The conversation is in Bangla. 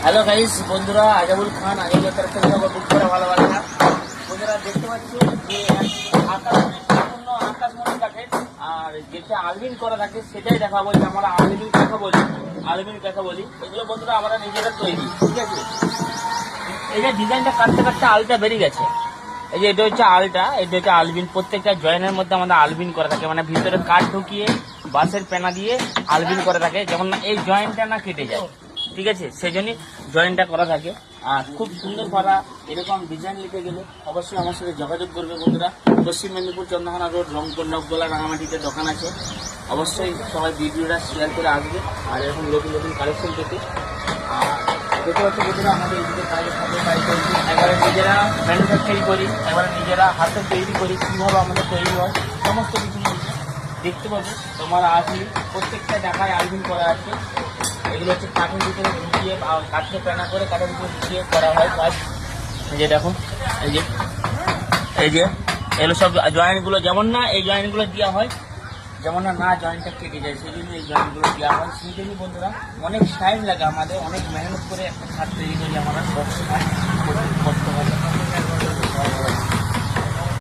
হ্যালো গাইস বন্ধুরা, আজাবুল খান আজাবুলের তরফ থেকে সবাই বুক করে ভালোবাসা। বন্ধুরা দেখতে পাচ্ছ যে সম্পূর্ণ আকাশমণি কাঠের আর যেটা আলবিন করা থাকে সেটাই দেখাবো। যে আমরা আলবিন কাকে বলি এগুলো বন্ধুরা আমরা নিজেরা তৈরি, ঠিক আছে। এই যে ডিজাইনটা কাটতে কাটতে আলটা বেরিয়ে গেছে। এই যে এটা হচ্ছে আলটা, এটা হচ্ছে আলবিন। প্রত্যেকটা জয়েনের মধ্যে আমাদের আলবিন করা থাকে, মানে ভিতরে কাঠ ঢুকিয়ে বাঁশের পেনা দিয়ে আলবিন করে থাকে, যখন না এই জয়েন্টটা না কেটে যায়, ঠিক আছে, সেই জন্যই জয়েন্টটা করা থাকে। আর খুব সুন্দর করা এরকম ডিজাইন নিতে গেলে অবশ্যই আমার সাথে যোগাযোগ করবে বন্ধুরা। পশ্চিম মেদিনীপুর চন্দ্রকোনা রোড, রংপুর নবগোলা রাঙামাটিতে দোকান আছে। অবশ্যই সবাই ভিডিওটা শেয়ার করে আসবে আর এরকম নতুন নতুন কালেকশন পেতে। আর দেখতে পাচ্ছি বন্ধুরা আমাদের এদিকে কাজের সাথে কাজ করছি, একবারে নিজেরা ম্যানুফ্যাকচারিং করি, একবারে নিজেরা হাতে তৈরি করি, কীভাবে আমাদের তৈরি হয় সমস্ত কিছু দেখতে পাবে। তোমরা আসলে প্রত্যেকটা জায়গায় আলবিন করা আছে। এগুলো হচ্ছে কাঠের ভিতরে ঢুকিয়ে কাঠকে পেনা করে কাঠের ভিতরে ঢুকিয়ে করা হয় কাজ। এই যে দেখুন, এই যে এগুলো সব জয়েন্টগুলো, যেমন না এই জয়েন্টগুলো দেওয়া হয়, যেমন না জয়েন্টটা কেটে যায়, সেই জন্য এই জয়েন্টগুলো দেওয়া হয়। সেই জন্য বন্ধুরা অনেক টাইম লাগে, আমাদের অনেক মেহনত করে একটা খাট তৈরি করি আমরা, কষ্ট হয়।